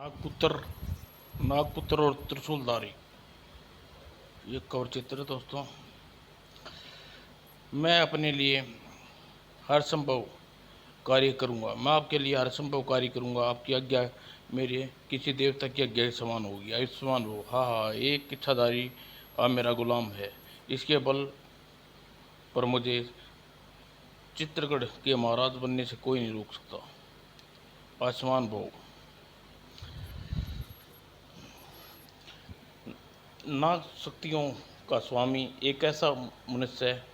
नागपुत्र नागपुत्र और त्रिशूलधारी ये कवर चित्र है दोस्तों। मैं अपने लिए हर संभव कार्य करूंगा। मैं आपके लिए हर संभव कार्य करूंगा। आपकी आज्ञा मेरे किसी देवता की आज्ञा के समान होगी। आयुष्मान हो। हाँ हाँ, एक इच्छाधारी अब मेरा गुलाम है। इसके बल पर मुझे चित्रगढ़ के महाराज बनने से कोई नहीं रोक सकता। आयुष्मान भव। नाग शक्तियों का स्वामी एक ऐसा मनुष्य है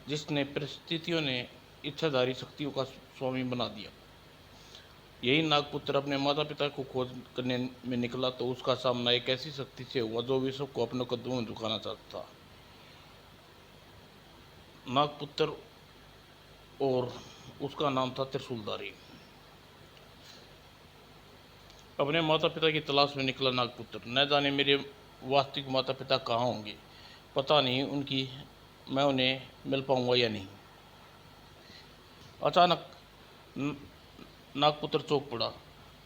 जिसने परिस्थितियों ने इच्छाधारी शक्तियों का स्वामी बना दिया। यही नागपुत्र अपने माता पिता को खोज करने में निकला तो उसका सामना एक ऐसी शक्ति से हुआ जो विश्व को अपने कदमों में झुकाना चाहता था। नागपुत्र और उसका नाम था त्रिशूलधारी। अपने माता पिता की तलाश में निकला नागपुत्र। न जाने मेरे वास्तविक माता पिता कहाँ होंगे। पता नहीं मैं उन्हें मिल पाऊंगा या नहीं। अचानक नागपुत्र चौंक पड़ा।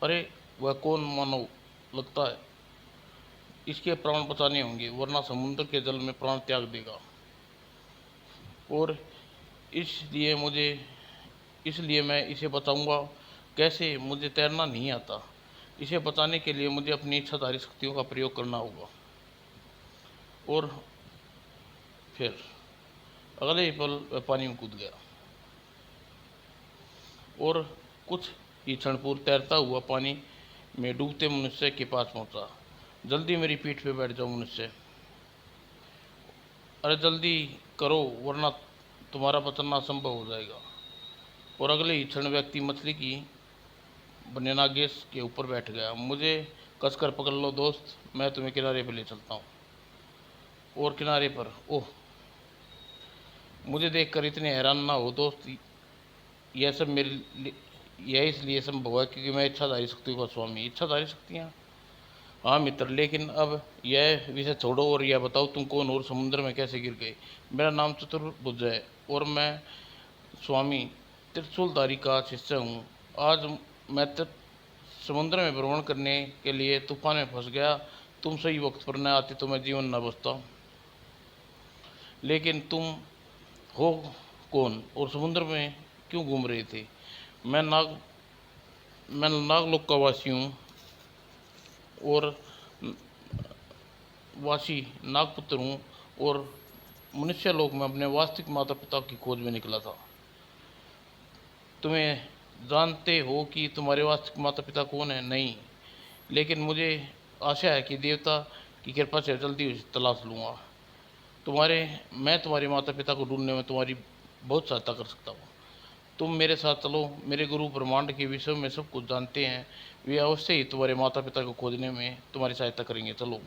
अरे, वह कौन मानव लगता है। इसके प्राण बचाने होंगे वरना समुद्र के जल में प्राण त्याग देगा। और इसलिए मैं इसे बचाऊंगा। कैसे? मुझे तैरना नहीं आता। इसे बचाने के लिए मुझे अपनी इच्छाधारी शक्तियों का प्रयोग करना होगा। और फिर अगले ही पल वह पानी में कूद गया और कुछ ही क्षण पूर्व तैरता हुआ पानी में डूबते मनुष्य के पास पहुंचा। जल्दी मेरी पीठ पे बैठ जाओ मनुष्य। अरे जल्दी करो वरना तुम्हारा बचना असंभव हो जाएगा। और अगले ही क्षण व्यक्ति मछली की बननागेश के ऊपर बैठ गया। मुझे कसकर पकड़ लो दोस्त, मैं तुम्हें किनारे पर ले चलता हूँ। और किनारे पर, ओह, मुझे देखकर इतने हैरान ना हो दोस्त। यह सब यह इसलिए संभव है क्योंकि मैं इच्छाधारी शक्तियों का स्वामी। इच्छाधारी शक्तियाँ? हाँ मित्र, लेकिन अब यह विषय छोड़ो और यह बताओ तुम कौन हो और समुद्र में कैसे गिर गए। मेरा नाम चतुर्भुज है और मैं स्वामी त्रिशूलधारी का शिष्य हूँ। आज मैं समुद्र में भ्रमण करने के लिए तूफान में फंस गया। तुम सही वक्त पर न आते तो मैं जीवन न बचता। लेकिन तुम हो कौन और समुद्र में क्यों घूम रहे थे? मैं नाग मैं नागलोक का वासी हूँ और वासी नागपुत्र हूँ और मनुष्य लोक में अपने वास्तविक माता पिता की खोज में निकला था। तुम्हें जानते हो कि तुम्हारे वास्तविक माता पिता कौन है? नहीं, लेकिन मुझे आशा है कि देवता की कृपा से जल्दी उसे तलाश लूँगा। मैं तुम्हारे माता पिता को ढूंढने में तुम्हारी बहुत सहायता कर सकता हूँ। तुम मेरे साथ चलो। मेरे गुरु ब्रह्मांड के विषय में सब कुछ जानते हैं। वे अवश्य ही तुम्हारे माता पिता को खोजने में तुम्हारी सहायता करेंगे। चलो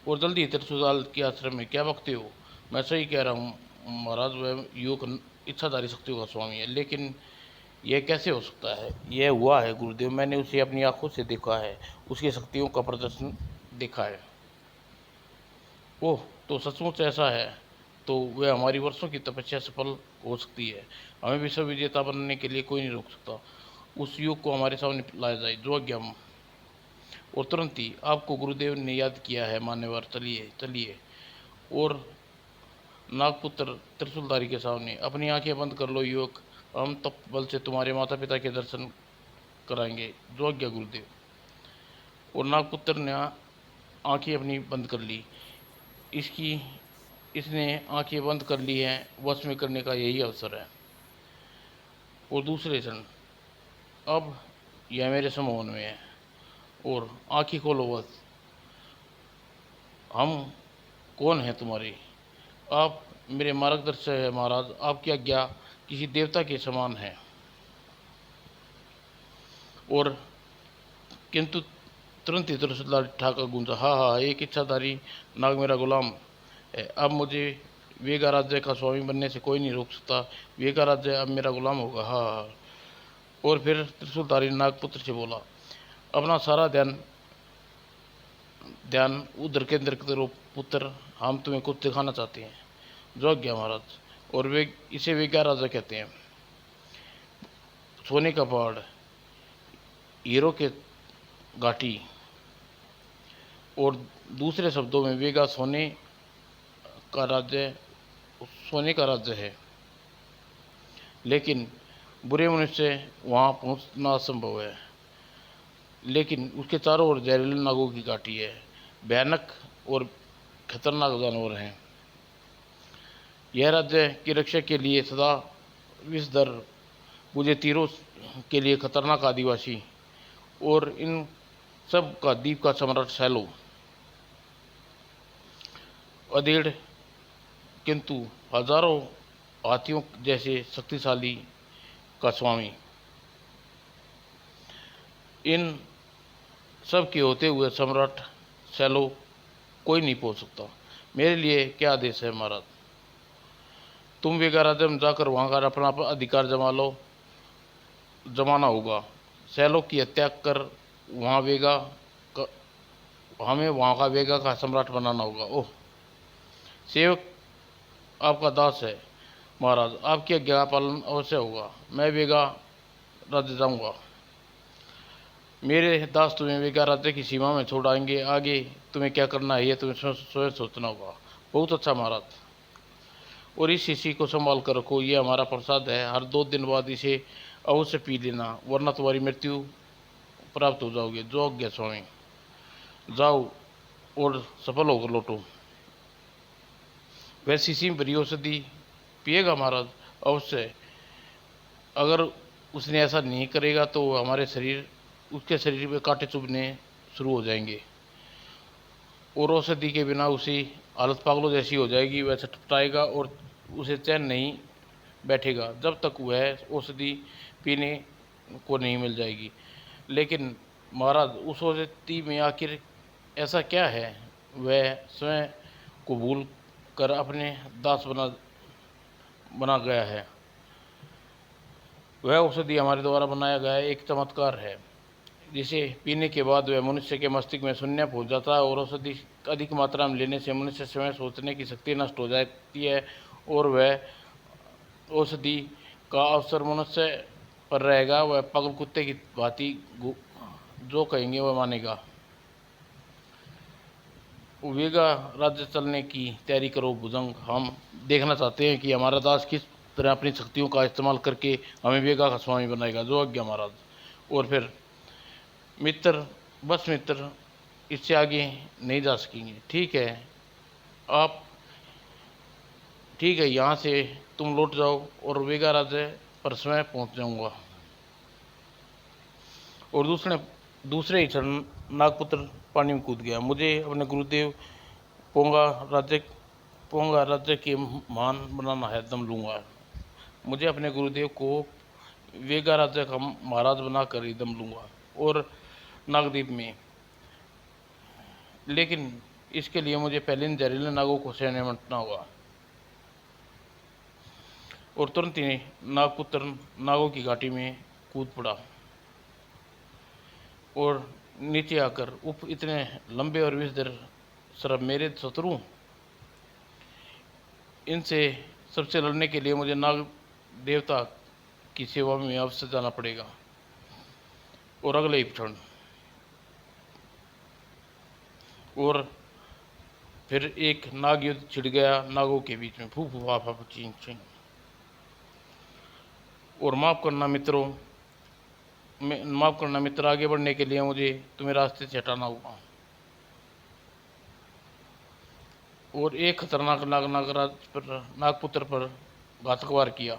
और जल्दी त्रिशूल के आश्रम में। क्या बकते हो? मैं सही कह रहा हूँ महाराज, वह युवक इच्छाधारी शक्तियों का स्वामी है। लेकिन यह कैसे हो सकता है? यह हुआ है गुरुदेव, मैंने उसे अपनी आंखों से देखा है। उसकी शक्तियों का प्रदर्शन देखा है। ओह, तो सचमुच ऐसा है तो वह हमारी वर्षों की तपस्या सफल हो सकती है। हमें विश्व विजेता बनने के लिए कोई नहीं रोक सकता। उस युग को हमारे सामने लाया जाए जो आज्ञा। और तुरंत ही आपको गुरुदेव ने याद किया है मान्यवर। चलिए चलिए। और नागपुत्र त्रिशूलधारी के सामने, अपनी आंखें बंद कर लो युवक। हम तप बल से तुम्हारे माता पिता के दर्शन कराएंगे जो आज्ञा गुरुदेव। और नागपुत्र ने आंखें अपनी बंद कर ली। इसकी इसने आंखें बंद कर ली हैं। वश में करने का यही अवसर है। और दूसरे क्षण, अब यह मेरे समोहन में है। और आंखें खोलो बस। हम कौन हैं तुम्हारे? आप मेरे मार्गदर्शक है महाराज। आपकी आज्ञा किसी देवता के समान है। और किंतु तुरंत ही त्रिशूलधारी ठाकर गूंजा। हाँ हाँ, एक इच्छाधारी नाग मेरा गुलाम है। अब मुझे वेगा राज्य का स्वामी बनने से कोई नहीं रोक सकता। वेगा राज्य अब मेरा गुलाम होगा। हाँ हाँ। और फिर त्रिशूलधारी नागपुत्र से बोला, अपना सारा ध्यान ध्यान उधर केंद्र करो पुत्र। हम तुम्हें कुछ दिखाना चाहते हैं। जो आज्ञा महाराज। और वे इसे वेगा राजा कहते हैं। सोने का पहाड़। हीरो के घाटी, और दूसरे शब्दों में वेगा का राज्य सोने का राज्य है। लेकिन बुरे मनुष्य से वहाँ पहुँचना असंभव है। लेकिन उसके चारों ओर जहरीले नागों की घाटी है, भयानक और खतरनाक जानवर हैं। यह राज्य की रक्षा के लिए सदा विषधर, मुझे तीरों के लिए खतरनाक आदिवासी, और इन सब का द्वीप का सम्राट सैलो, अधेड़ किंतु हजारों हाथियों जैसे शक्तिशाली का स्वामी। इन सब के होते हुए सम्राट सैलो कोई नहीं पहुंच सकता। मेरे लिए क्या आदेश है महाराज? तुम वेगा राज्य में जाकर वहां का अपना अधिकार जमाना होगा। सैलो की हत्या कर वहाँ हमें वहाँ का वेगा का सम्राट बनाना होगा। ओह, सेवक आपका दास है महाराज, आपकी आज्ञा का पालन अवश्य होगा। मैं वेगा राज्य जाऊंगा। मेरे दास तुम्हें वेगा राज्य की सीमा में छोड़ आएंगे। आगे तुम्हें क्या करना है यह तुम्हें स्वयं सोचना होगा। बहुत अच्छा महाराज, और इस शीशी को संभाल कर रखो, ये हमारा प्रसाद है। हर 2 दिन बाद इसे अवश्य पी लेना, वरना तुम्हारी मृत्यु प्राप्त हो जाओगे। जो आज्ञा स्वामी। जाओ और सफल होकर लौटो। वह शीशी में भरी औषधि पिएगा महाराज? अवश्य। अगर उसने ऐसा नहीं करेगा तो उसके शरीर में कांटे चुभने शुरू हो जाएंगे, और औषधि के बिना उसी हालत पागलों जैसी हो जाएगी। वह छटपटाएगा और उसे चैन नहीं बैठेगा जब तक वह औषधि पीने को नहीं मिल जाएगी। लेकिन महाराज, उस औषधि में आखिर ऐसा क्या है? वह स्वयं को भूल कर अपने दास बना गया है। वह औषधि हमारे द्वारा बनाया गया एक चमत्कार है, जिसे पीने के बाद वह मनुष्य के मस्तिष्क में शून्य पहुंच जाता है, और औषधि अधिक मात्रा में लेने से मनुष्य स्वयं सोचने की शक्ति नष्ट हो जाती है, और वह औषधि का अवसर मनुष्य पर रहेगा। वह पागल कुत्ते की भांति जो कहेंगे वह मानेगा। वेगा राज्य चलने की तैयारी करो भुजंग। हम देखना चाहते हैं कि हमारा दास किस तरह अपनी शक्तियों का इस्तेमाल करके हमें वेगा का स्वामी बनाएगा। जो आज्ञा महाराज। और फिर मित्र, बस मित्र, इससे आगे नहीं जा सकेंगे। ठीक है, आप ठीक है, यहाँ से तुम लौट जाओ और वेगा राज्य पर स्वयं पहुँच जाऊँगा। और दूसरे ही क्षण नागपुत्र पानी में कूद गया। मुझे अपने गुरुदेव पोंगा राज्य के मान बनाना है, दम लूँगा। मुझे अपने गुरुदेव को वेगा राज्य का महाराज बनाकर ही दम लूँगा, और नागद्वीप में। लेकिन इसके लिए मुझे पहले इन जहरीले नागों को से निपटना होगा। और तुरंत ही नागपुत्र नागों की घाटी में कूद पड़ा, और नीचे आकर इतने लंबे और विषधर सर्प मेरे शत्रु, इनसे सबसे लड़ने के लिए मुझे नाग देवता की सेवा में अवश्य जाना पड़ेगा। और अगले ही क्षण और फिर एक नाग युद्ध छिड़ गया नागों के बीच में। फू फू फा चीन चीन। और माफ़ करना मित्र, आगे बढ़ने के लिए मुझे तुम्हें रास्ते से हटाना होगा। और एक खतरनाक नागपुत्र पर घातक वार किया,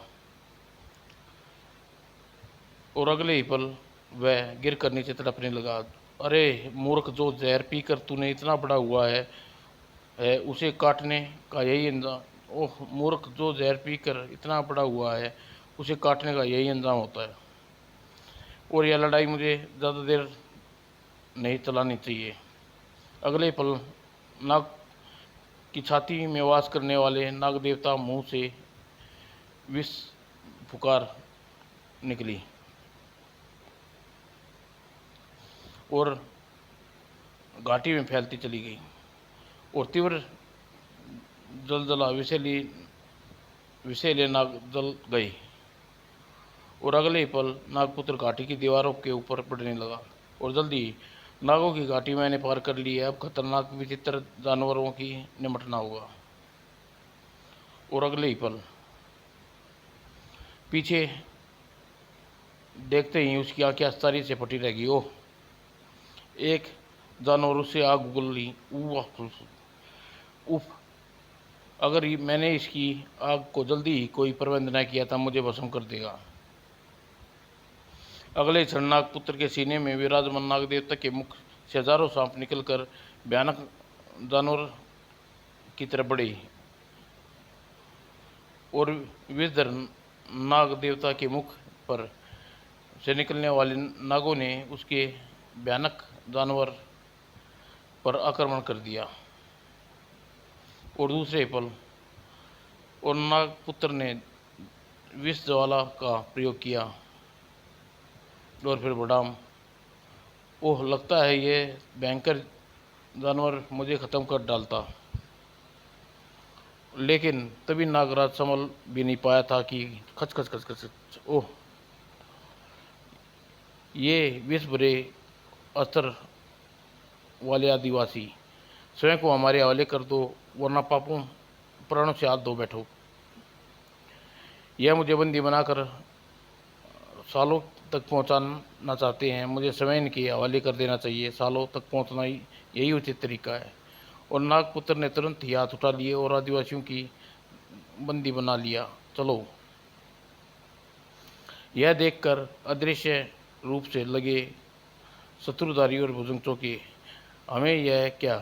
और अगले ही पल वह गिर कर नीचे तड़पने लगा। अरे मूर्ख, जो जहर पीकर तूने इतना बड़ा हुआ है उसे काटने का यही अंजाम। ओह मूर्ख, जो जहर पीकर इतना बड़ा हुआ है उसे काटने का यही अंजाम होता है। और यह लड़ाई मुझे ज़्यादा देर नहीं चलानी चाहिए। अगले पल नाग की छाती में वास करने वाले नाग देवता मुंह से विष फुकार निकली, और घाटी में फैलती चली गई, और तीव्र जलजला विषैले नाग जल गई, और अगले ही पल नागपुत्र घाटी की दीवारों के ऊपर पड़ने लगा और जल्दी ही नागों की घाटी मैंने पार कर ली है। अब खतरनाक विचित्र जानवरों की निपटना होगा। और अगले ही पल पीछे देखते ही उसकी आंखें आश्चर्य से फटी रह गई। ओह! एक जानवर उससे आग उगली। उफ! अगर मैंने इसकी आग को जल्दी ही कोई प्रबंध न किया था, मुझे भस्म कर देगा। अगले क्षण नागपुत्र के सीने में विराजमान नाग देवता के मुख से हजारों सांप निकलकर भयानक जानवर की तरफ बढ़े और विषधर नाग देवता के मुख पर से निकलने वाले नागों ने उसके भयानक जानवर पर आक्रमण कर दिया। और दूसरे पल और नागपुत्र ने विष ज्वाला का प्रयोग किया और फिर बढ़ाम। ओह! लगता है ये भयंकर जानवर मुझे ख़त्म कर डालता। लेकिन तभी नागराज संभल भी नहीं पाया था कि खच खच खच खच खच। ओह! ये विष भरे अस्त्र वाले आदिवासी, स्वयं को हमारे हवाले कर दो, वरना पापों प्राणों से हाथ धो बैठो। यह मुझे बंदी बनाकर सालों तक पहुंचाना चाहते हैं। मुझे स्वयं इनके हवाले कर देना चाहिए। सालों तक पहुंचना ही यही उचित तरीका है। और नागपुत्र ने तुरंत ही हाथ उठा लिए और आदिवासियों की बंदी बना लिया। चलो! यह देखकर अदृश्य रूप से लगे शत्रुधारी और भुजंग चौके, हमें यह क्या?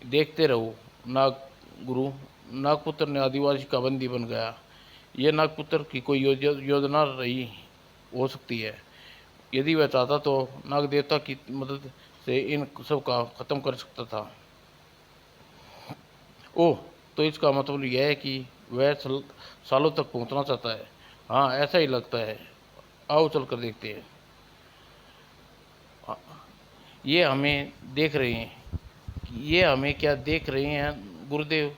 देखते रहो नाग गुरु। नागपुत्र ने आदिवासी का बंदी बन गया। यह नागपुत्र की कोई योजना रही हो सकती है। यदि वह चाहता तो नाग देवता की मदद से इन सब का खत्म कर सकता था। ओह! तो इसका मतलब यह है कि वह सालों तक पहुंचना चाहता है। हाँ, ऐसा ही लगता है। आओ चल कर देखते हैं। ये हमें देख रहे हैं। ये हमें क्या देख रहे हैं गुरुदेव?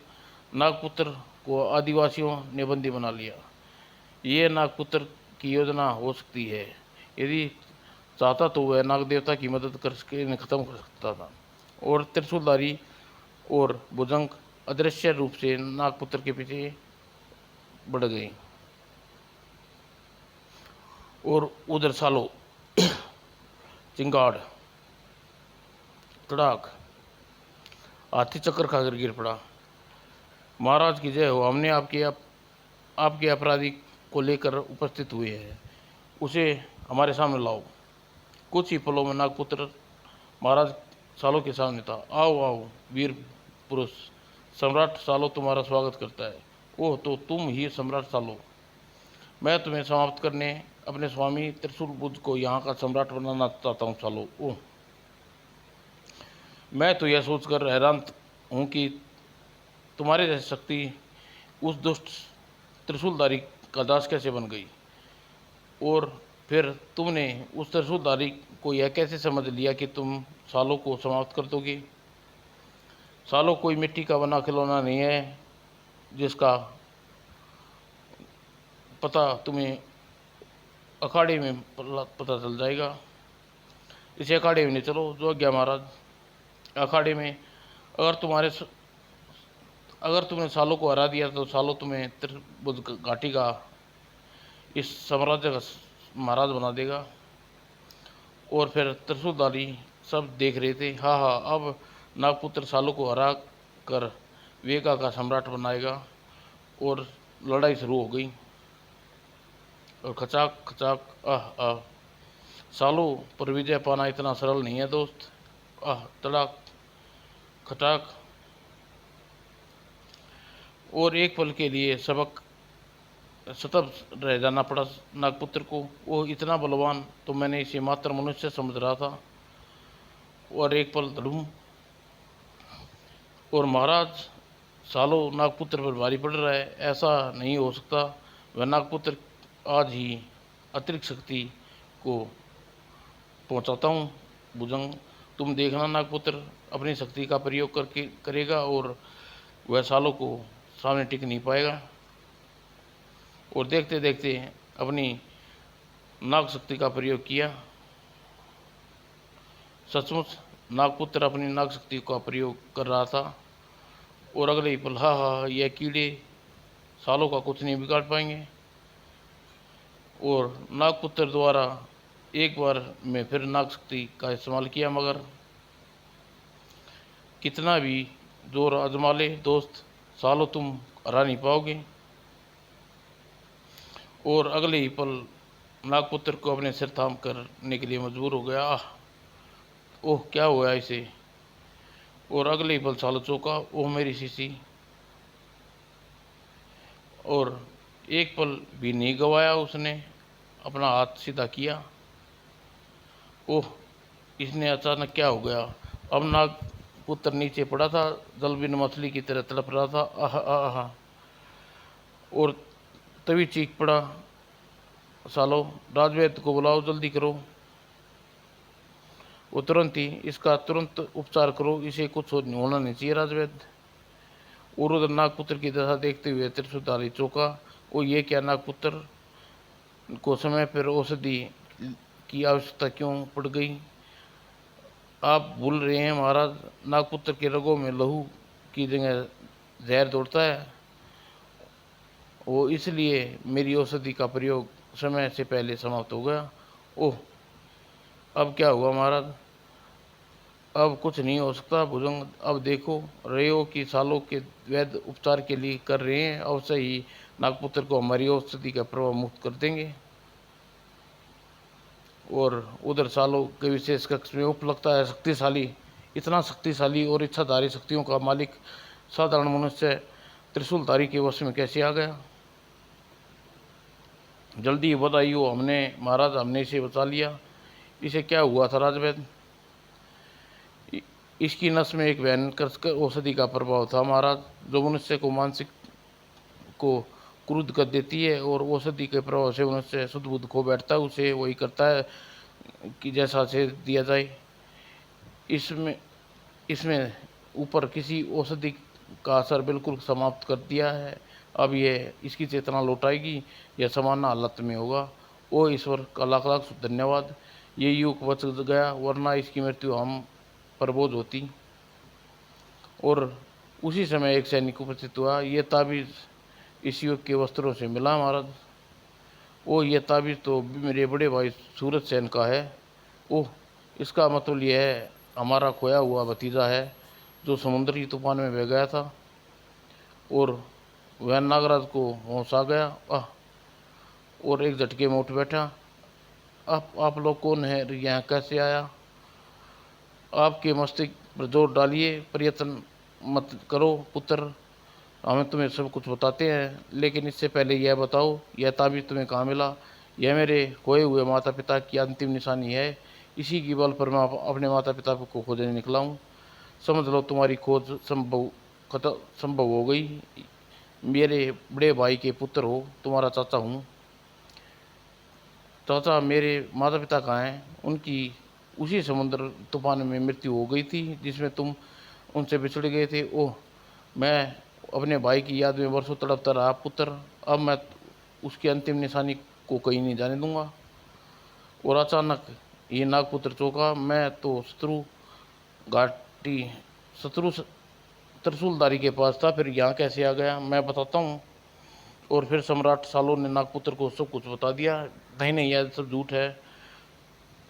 नागपुत्र को आदिवासियों ने बंदी बना लिया। ये नागपुत्र की योजना हो सकती है। यदि चाहता तो वह नाग देवता की मदद करके इन्हें खत्म कर सकता था। और त्रिशूलधारी और भुजंग अदृश्य रूप से नागपुत्र के पीछे बढ़ गई। और उधर सालो चिंगाड़ तड़ाक हाथी चक्कर खाकर गिर पड़ा। महाराज की जय हो। हमने आपके अपराधी को लेकर उपस्थित हुए हैं। उसे हमारे सामने लाओ। कुछ ही पलों में नागपुत्र महाराज सालों के सामने था। आओ आओ वीर पुरुष, सम्राट सालो तुम्हारा स्वागत करता है। ओह! तो तुम ही सम्राट सालो। मैं तुम्हें समाप्त करने अपने स्वामी त्रिशूल बुद्ध को यहाँ का सम्राट बनाना चाहता हूँ सालो। ओह! मैं तो यह सोचकर हैरान हूँ कि तुम्हारे जैसी शक्ति उस दुष्ट त्रिशूलधारी का दास कैसे बन गई। और फिर तुमने उस त्रिशूलधारी को यह कैसे समझ लिया कि तुम सालों को समाप्त कर दोगे। सालों कोई मिट्टी का बना खिलौना नहीं है जिसका पता तुम्हें अखाड़े में पता चल जाएगा। इसे अखाड़े में नहीं चलो। जो आज्ञा महाराज। अखाड़े में अगर तुमने सालों को हरा दिया तो सालों तुम्हें त्रिभुज घाटी का इस साम्राज्य का महाराज बना देगा। और फिर त्रिशूलधारी सब देख रहे थे। हाँ हाँ, अब नागपुत्र सालों को हरा कर वेगा का सम्राट बनाएगा। और लड़ाई शुरू हो गई। और खचाक खचाक आह आह, सालों पर विजय पाना इतना सरल नहीं है दोस्त। आह तड़ाक खटाक। और एक पल के लिए सबक सतर्क रह जाना पड़ा नागपुत्र को। वो इतना बलवान तो मैंने इसे मात्र मनुष्य समझ रहा था। और एक पल धड़ूम। और महाराज सालों नागपुत्र पर भारी पड़ रहा है। ऐसा नहीं हो सकता। वह नागपुत्र आज ही अतिरिक्त शक्ति को पहुंचाता हूँ। भुजंग, तुम देखना नागपुत्र अपनी शक्ति का प्रयोग करके करेगा और वह सालों को सामने टिक नहीं पाएगा। और देखते देखते अपनी नाग शक्ति का प्रयोग किया। सचमुच नागपुत्र अपनी नाग शक्ति का प्रयोग कर रहा था और अगले ही पल हा यह कीड़े सालों का कुछ नहीं बिगाड़ पाएंगे। और नागपुत्र द्वारा एक बार में फिर नाग शक्ति का इस्तेमाल किया, मगर कितना भी जोर आजमा ले दोस्त, सालों तुम हरा नहीं पाओगे। और अगले ही पल नागपुत्र को अपने सिर थाम करने के लिए मजबूर हो गया। ओह क्या हुआ इसे। और अगले ही पल सालों चौंका, ओह मेरी शीशी। और एक पल भी नहीं गवाया उसने, अपना हाथ सीधा किया। ओह इसने अचानक क्या हो गया। अब नागपुत्र नीचे पड़ा था, जलबिन मछली की तरह तड़प रहा था। आह आह। और तभी चीख पड़ा, सालो राजवैद्य को बुलाओ, जल्दी करो। वो तुरंत ही इसका तुरंत उपचार करो, इसे कुछ होना नहीं चाहिए राजवैद्य। और उधर नागपुत्र की दशा देखते हुए त्रिशूलधारी चौंका। वो ये क्या, नागपुत्र को समय पर औषधि की आवश्यकता क्यों पड़ गई। आप भूल रहे हैं महाराज, नागपुत्र के रगों में लहू की जगह जहर दौड़ता है। वो इसलिए मेरी औषधि का प्रयोग समय से पहले समाप्त हो गया। ओह अब क्या हुआ महाराज। अब कुछ नहीं हो सकता भुजंग। अब देखो रहे हो कि सालों के वैद्य उपचार के लिए कर रहे हैं, अवश्य ही नागपुत्र को हमारी औषधि का प्रभाव मुक्त कर देंगे। और उधर सालों के विशेष कक्ष में उप लगता है शक्तिशाली, इतना शक्तिशाली और इच्छाधारी शक्तियों का मालिक साधारण मनुष्य त्रिशूलधारी के वश में कैसे आ गया। जल्दी बताइयो। हमने महाराज, हमने इसे बचा लिया। इसे क्या हुआ था राजवैद्य। इसकी नस में एक भयंकर औषधि का प्रभाव था महाराज, जो मनुष्य को मानसिक को क्रुद्ध कर देती है। और औषधि के प्रभाव से मनुष्य शुद्ध बुद्ध खो बैठता है, उसे वही करता है कि जैसा से दिया जाए। इसमें इसमें ऊपर किसी औषधि का असर बिल्कुल समाप्त कर दिया है। अब यह इसकी चेतना लौटाएगी, यह सामान्य हालत में होगा। ओ ईश्वर का लाख लाख धन्यवाद, ये युग बच गया, वरना इसकी मृत्यु हम पर बोझ होती। और उसी समय एक सैनिक उपस्थित हुआ। ये ताबीज़ इस युग के वस्त्रों से मिला महाराज। ओह ये ताबीज़ तो मेरे बड़े भाई सूरज सेन का है। ओह इसका मतलब यह है हमारा खोया हुआ भतीजा है, जो समुद्री तूफान में बह गया था। और वह नागराज को होश आ गया। और एक झटके में उठ बैठा। आप लोग कौन है, यहाँ कैसे आया। आपके मस्तिष्क पर जोर डालिए, प्रयत्न मत करो पुत्र, हमें तुम्हें सब कुछ बताते हैं। लेकिन इससे पहले यह बताओ, यह ताबीज़ तुम्हें कहाँ मिला। यह मेरे खोए हुए माता पिता की अंतिम निशानी है। इसी की बल पर मैं अपने माता पिता को खोजने निकला हूँ। समझ लो तुम्हारी खोज संभव हो गई। मेरे बड़े भाई के पुत्र हो, तुम्हारा चाचा हूँ। चाचा मेरे माता पिता कहाँ हैं। उनकी उसी समुद्र तूफान में मृत्यु हो गई थी जिसमें तुम उनसे बिछड़ गए थे। ओह मैं अपने भाई की याद में वर्षों तड़पता रहा पुत्र। अब मैं उसकी अंतिम निशानी को कहीं नहीं जाने दूंगा। और अचानक ये नागपुत्र चौंका। मैं तो शत्रु त्रिशूलधारी के पास था, फिर यहाँ कैसे आ गया, मैं बताता हूँ। और फिर सम्राट सालों ने नागपुत्र को सब कुछ बता दिया। नहीं नहीं यह सब झूठ है,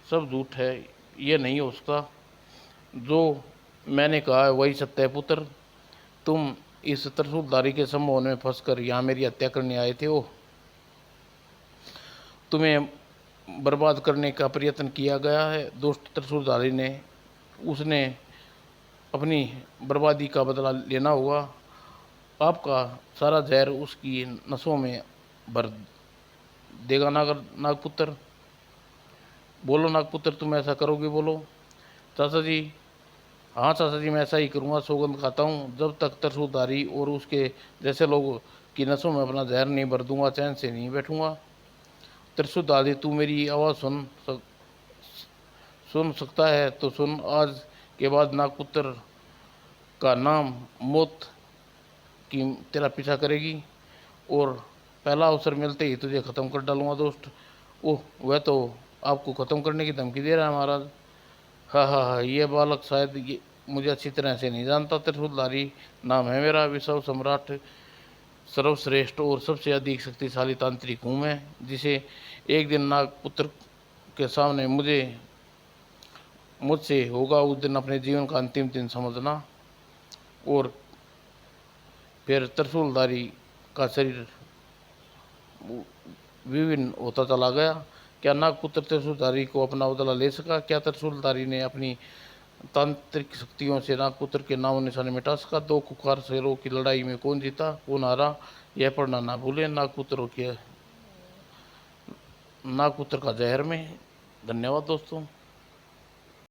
सब झूठ है, ये नहीं हो सकता। जो मैंने कहा है वही सत्य है पुत्र। तुम इस त्रिशूलधारी के संभोग में फंसकर यहाँ मेरी हत्या करने आए थे। ओह तुम्हें बर्बाद करने का प्रयत्न किया गया है दुष्ट त्रिशूलधारी ने। उसने अपनी बर्बादी का बदला लेना होगा। आपका सारा जहर उसकी नसों में भर देगा नागपुत्र। बोलो नागपुत्र, तुम ऐसा करोगे, बोलो। चाचा जी, हाँ चाचा जी मैं ऐसा ही करूँगा, सौगंध खाता हूँ। जब तक त्रिशूलधारी और उसके जैसे लोगों की नसों में अपना जहर नहीं भर दूंगा, चैन से नहीं बैठूंगा। त्रिशूलधारी तू मेरी आवाज़ सुन सकता है तो सुन। आज के बाद नागपुत्र का नाम मौत की तेरा पीछा करेगी। और पहला अवसर मिलते ही तुझे ख़त्म कर डालूंगा दोस्त। ओह, वह तो आपको ख़त्म करने की धमकी दे रहा है महाराज। हाँ हाँ हाँ, ये बालक शायद ये मुझे अच्छी तरह से नहीं जानता। त्रिशूलधारी नाम है मेरा। विश्व सम्राट, सर्वश्रेष्ठ और सबसे अधिक शक्तिशाली तांत्रिक हूँ मैं, जिसे एक दिन नागपुत्र के सामने मुझसे होगा उस दिन अपने जीवन का अंतिम दिन समझना। और फिर त्रिशूलधारी का शरीर विभिन्न होता चला गया। क्या नागपुत्र त्रिशूलधारी को अपना बदला ले सका? क्या त्रिशूलधारी ने अपनी तांत्रिक शक्तियों से नागपुत्र के नामो निशाने मिटा सका? दो खुखार शेरों की लड़ाई में कौन जीता, कौन हारा, यह पढ़ना ना भूलें नागपुत्र का जहर में। धन्यवाद दोस्तों।